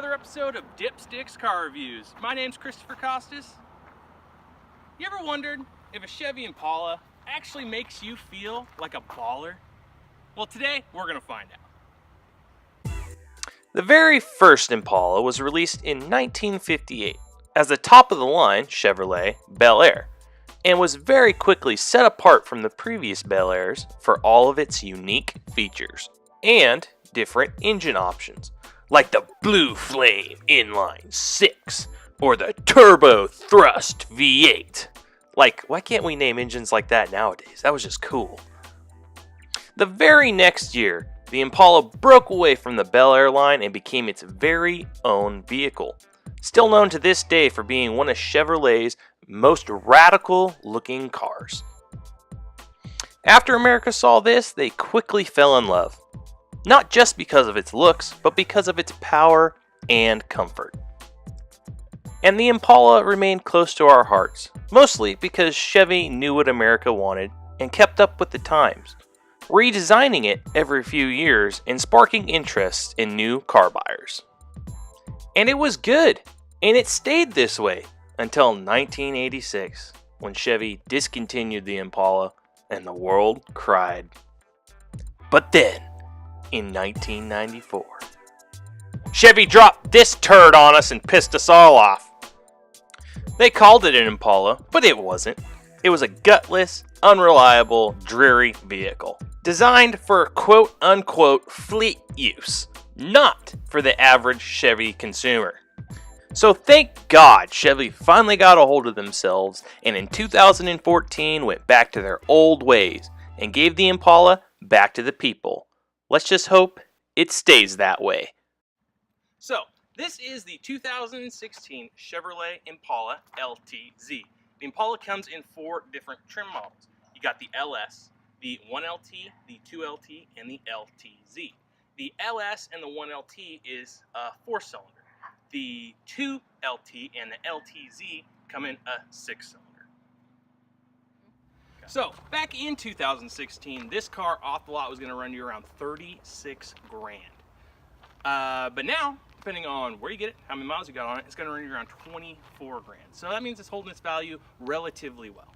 another episode of DIPSTICK'S Car Reviews. My name's Christopher Costas. You ever wondered if a Chevy Impala actually makes you feel like a baller? Well, today we're gonna find out. The very first Impala was released in 1958 as the top-of-the-line Chevrolet Bel Air, and was very quickly set apart from the previous Bel Airs for all of its unique features and different engine options, like the Blue Flame Inline 6 or the Turbo Thrust V8. Like, why can't we name engines like that nowadays? That was just cool. The very next year, the Impala broke away from the Bel Air line and became its very own vehicle, still known to this day for being one of Chevrolet's most radical looking cars. After America saw this, they quickly fell in love, not just because of its looks, but because of its power and comfort. And the Impala remained close to our hearts, mostly because Chevy knew what America wanted and kept up with the times, redesigning it every few years and sparking interest in new car buyers. And it was good, and it stayed this way until 1986, when Chevy discontinued the Impala and the world cried. But then, in 1994, Chevy dropped this turd on us and pissed us all off. They called it an Impala, but it wasn't. It was a gutless, unreliable, dreary vehicle, designed for quote-unquote fleet use, not for the average Chevy consumer. So thank God Chevy finally got a hold of themselves and in 2014 went back to their old ways and gave the Impala back to the people. Let's just hope it stays that way. So, this is the 2016 Chevrolet Impala LTZ. The Impala comes in 4 different trim models. You got the LS, the 1LT, the 2LT, and the LTZ. The LS and the 1LT is a 4-cylinder. The 2LT and the LTZ come in a 6-cylinder. So, back in 2016, this car off the lot was going to run you around 36 grand. But now, depending on where you get it, how many miles you got on it, it's going to run you around 24 grand. So that means it's holding its value relatively well.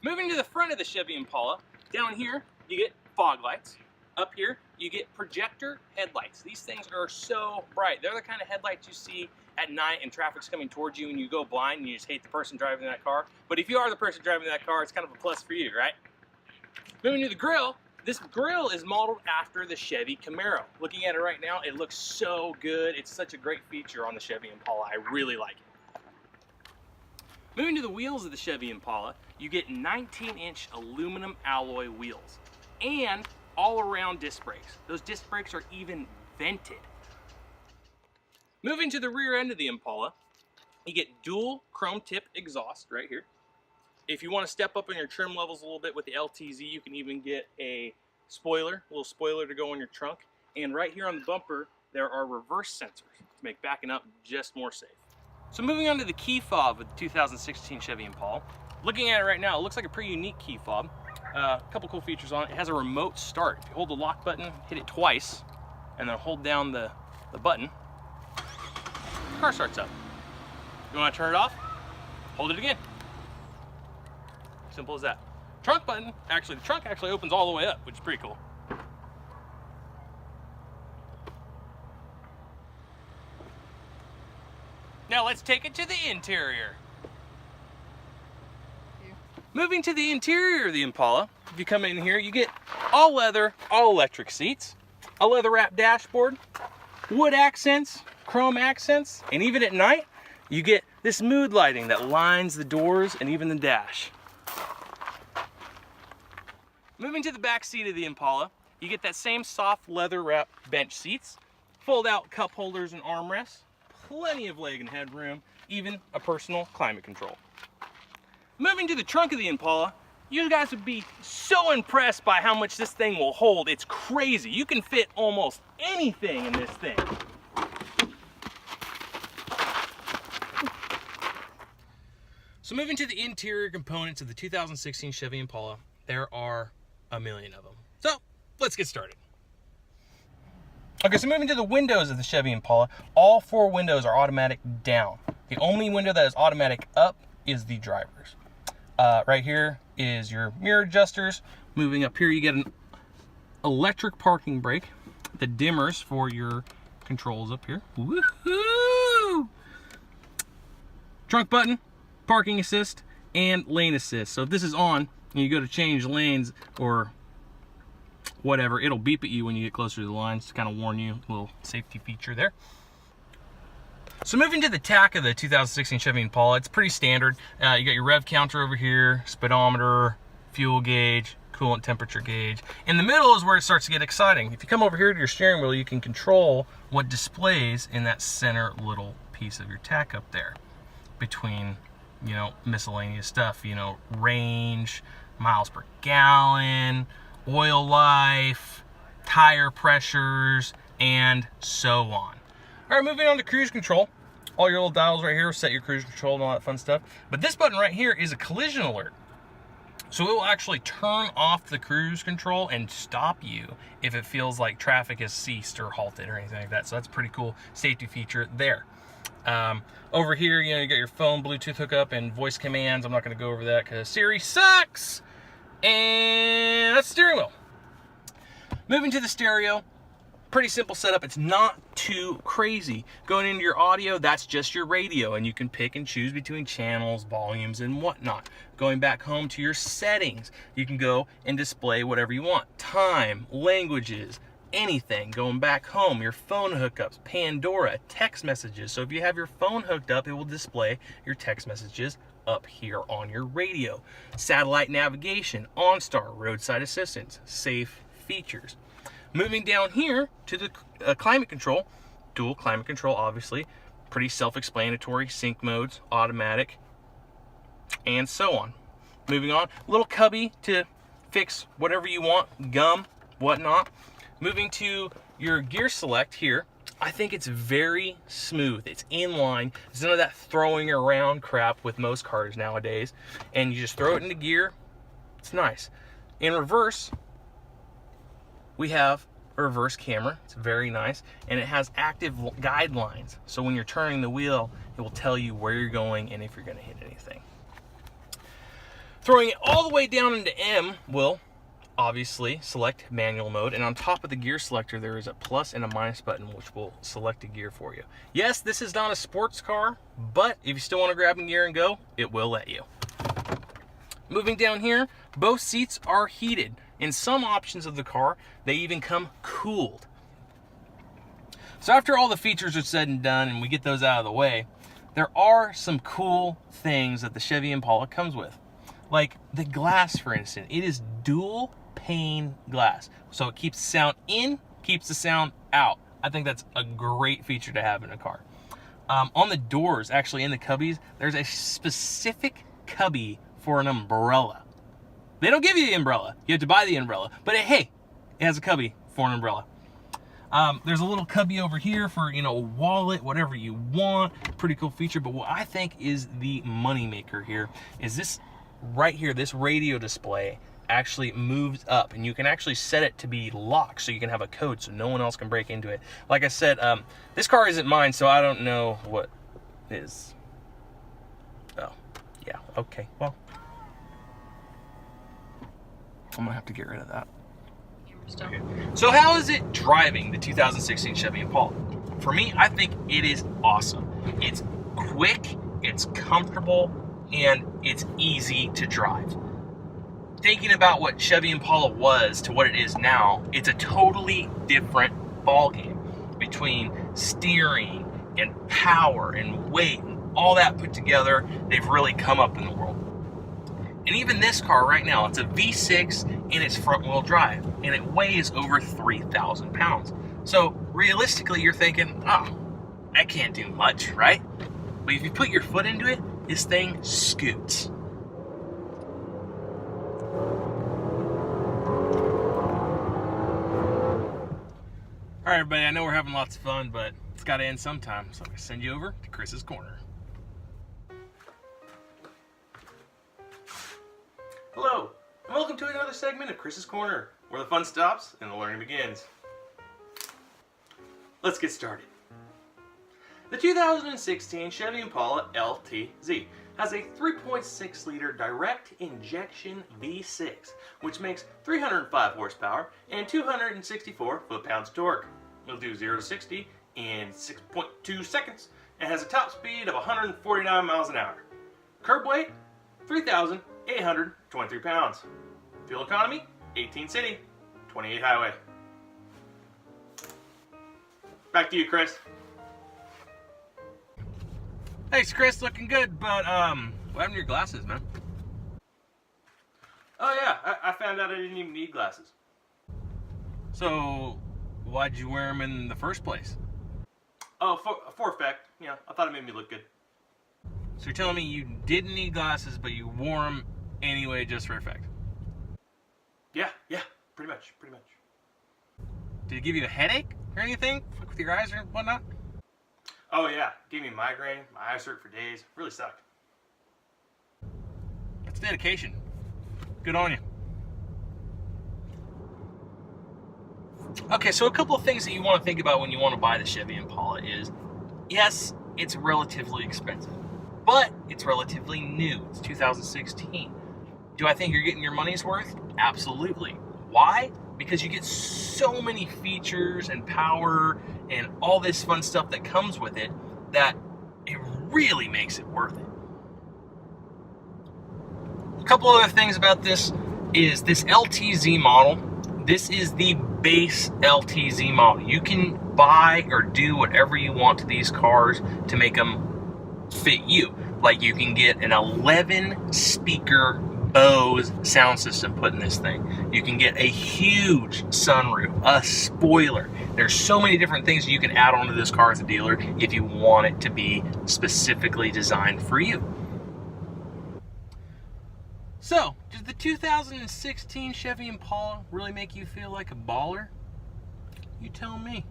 Moving to the front of the Chevy Impala, down here you get fog lights. Up here you get projector headlights. These things are so bright. They're the kind of headlights you see at night and traffic's coming towards you and you go blind and you just hate the person driving that car. But if you are the person driving that car, it's kind of a plus for you, right? Moving to the grille. This grille is modeled after the Chevy Camaro. Looking at it right now, it looks so good. It's such a great feature on the Chevy Impala. I really like it. Moving to the wheels of the Chevy Impala, you get 19-inch aluminum alloy wheels and all-around disc brakes. Those disc brakes are even vented. Moving to the rear end of the Impala, you get dual chrome tip exhaust right here. If you want to step up in your trim levels a little bit with the LTZ, you can even get a little spoiler to go on your trunk. And right here on the bumper, there are reverse sensors to make backing up just more safe. So moving on to the key fob with the 2016 Chevy Impala. Looking at it right now, it looks like a pretty unique key fob. A couple cool features on it. It has a remote start. If you hold the lock button, hit it twice, and then hold down the button, the car starts up. You want to turn it off? Hold it again. Simple as that. Trunk button, the trunk actually opens all the way up, which is pretty cool. Now let's take it to the interior. Moving to the interior of the Impala, if you come in here, you get all leather, all electric seats, a leather wrapped dashboard, wood accents, chrome accents, and even at night, you get this mood lighting that lines the doors and even the dash. Moving to the back seat of the Impala, you get that same soft leather wrapped bench seats, fold out cup holders and armrests, plenty of leg and headroom, even a personal climate control. Moving to the trunk of the Impala, you guys would be so impressed by how much this thing will hold. It's crazy. You can fit almost anything in this thing. So moving to the interior components of the 2016 Chevy Impala, there are a million of them. So let's get started. Okay, so moving to the windows of the Chevy Impala, all 4 windows are automatic down. The only window that is automatic up is the driver's. Right here is your mirror adjusters. Moving up here, you get an electric parking brake, the dimmers for your controls up here. Woohoo! Trunk button, parking assist, and lane assist. So if this is on and you go to change lanes or whatever, it'll beep at you when you get closer to the lines to kind of warn you. A little safety feature there. So moving to the tach of the 2016 Chevy Impala, it's pretty standard. You got your rev counter over here, speedometer, fuel gauge, coolant temperature gauge. In the middle is where it starts to get exciting. If you come over here to your steering wheel, you can control what displays in that center little piece of your tach up there. Between, you know, miscellaneous stuff, you know, range, miles per gallon, oil life, tire pressures, and so on. All right, moving on to cruise control. All your little dials right here set your cruise control and all that fun stuff. But this button right here is a collision alert. So it will actually turn off the cruise control and stop you if it feels like traffic has ceased or halted or anything like that. So that's a pretty cool safety feature there. Over here, you know, you got your phone, Bluetooth hookup, and voice commands. I'm not going to go over that because Siri sucks. And that's the steering wheel. Moving to the stereo. Pretty simple setup. It's not too crazy. Going into your audio, that's just your radio, and you can pick and choose between channels, volumes, and whatnot. Going back home to your settings, you can go and display whatever you want. Time, languages, anything. Going back home, your phone hookups, Pandora, text messages. So if you have your phone hooked up, it will display your text messages up here on your radio. Satellite navigation, OnStar, roadside assistance, safe features. Moving down here to the climate control, dual climate control, obviously, pretty self-explanatory, sync modes, automatic, and so on. Moving on, little cubby to fix whatever you want, gum, whatnot. Moving to your gear select here, I think it's very smooth. It's in line. There's none of that throwing around crap with most cars nowadays. And you just throw it into gear. It's nice. In reverse, we have a reverse camera. It's very nice, and it has active guidelines, so when you're turning the wheel, it will tell you where you're going and if you're going to hit anything. Throwing it all the way down into M will obviously select manual mode, and on top of the gear selector there is a plus and a minus button which will select a gear for you. Yes, this is not a sports car, but if you still want to grab a gear and go, it will let you. Moving down here, both seats are heated. In some options of the car, they even come cooled. So after all the features are said and done and we get those out of the way, there are some cool things that the Chevy Impala comes with. Like the glass, for instance. It is dual pane glass. So it keeps the sound in, keeps the sound out. I think that's a great feature to have in a car. On the doors, actually in the cubbies, there's a specific cubby for an umbrella. They don't give you the umbrella. You have to buy the umbrella. But hey, it has a cubby for an umbrella. There's a little cubby over here for, you know, a wallet, whatever you want. Pretty cool feature. But what I think is the money maker here is this right here, this radio display actually moves up, and you can actually set it to be locked so you can have a code so no one else can break into it. Like I said, this car isn't mine, so I don't know what is. Oh, yeah, okay, well, I'm gonna have to get rid of that. Okay. So how is it driving the 2016 Chevy Impala? For me, I think it is awesome. It's quick, it's comfortable, and it's easy to drive. Thinking about what Chevy Impala was to what it is now, it's a totally different ballgame between steering and power and weight and all that put together. They've really come up in the world. And even this car right now, it's a V6 in its front wheel drive, and it weighs over 3,000 pounds. So realistically, you're thinking, oh, that can't do much, right? But if you put your foot into it, this thing scoots. All right, everybody, I know we're having lots of fun, but it's got to end sometime, so I'm going to send you over to Chris's Corner. Hello, and welcome to another segment of Chris's Corner, where the fun stops and the learning begins. let's get started. The 2016 Chevy Impala LTZ has a 3.6 liter direct injection V6, which makes 305 horsepower and 264 foot-pounds of torque. It'll do 0 to 60 in 6.2 seconds and has a top speed of 149 miles an hour. Curb weight, 3,823 pounds. Fuel economy, 18 city, 28 highway. Back to you, Chris. Thanks, Chris. Looking good, but what happened to your glasses, man? Oh yeah, I found out I didn't even need glasses. So, why'd you wear them in the first place? Oh, for effect. Yeah, I thought it made me look good. So you're telling me you didn't need glasses, but you wore them anyway just for effect? Yeah, pretty much. Did it give you a headache or anything with your eyes or whatnot? Oh yeah, gave me a migraine, my eyes hurt for days, really sucked. That's dedication. Good on you. Okay, so a couple of things that you want to think about when you want to buy the Chevy Impala is, yes, it's relatively expensive, but it's relatively new. It's 2016. Do I think you're getting your money's worth? Absolutely. Why? Because you get so many features and power and all this fun stuff that comes with it that it really makes it worth it. A couple other things about this is this LTZ model. This is the base LTZ model. You can buy or do whatever you want to these cars to make them fit you. Like you can get an 11 speaker Bose sound system put in this thing. You can get a huge sunroof, a spoiler. There's so many different things you can add onto this car as a dealer if you want it to be specifically designed for you. So, does the 2016 Chevy Impala really make you feel like a baller? You tell me.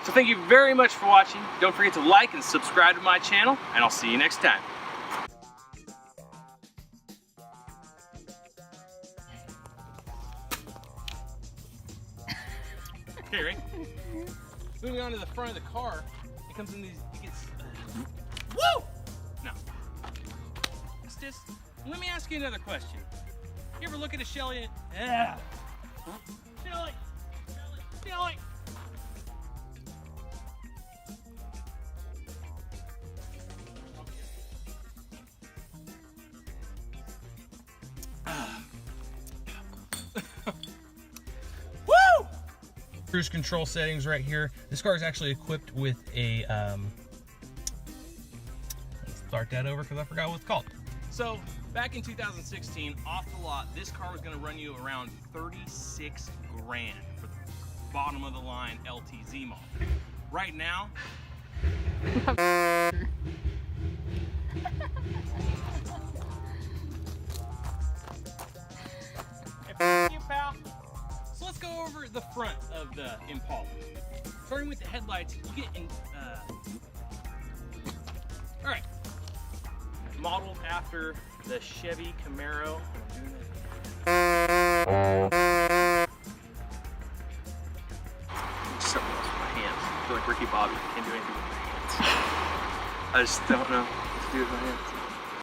So thank you very much for watching. Don't forget to like and subscribe to my channel, and I'll see you next time. Okay, right? Moving on to the front of the car, it comes in these, it gets, woo! No. It's just, let me ask you another question. You ever look at a Shelly and, Shelly! Woo! Cruise control settings right here. This car is actually equipped with a, let's start that over because I forgot what it's called. So back in 2016, off the lot, this car was going to run you around 36 grand for the bottom of the line LTZ model. Right now, you, pal. So let's go over the front of the Impala. Starting with the headlights, you get in, all right, modeled after the Chevy Camaro. Something else with my hands. I feel like Ricky Bobby. I can't do anything with my hands. I just don't know what to do with my hands.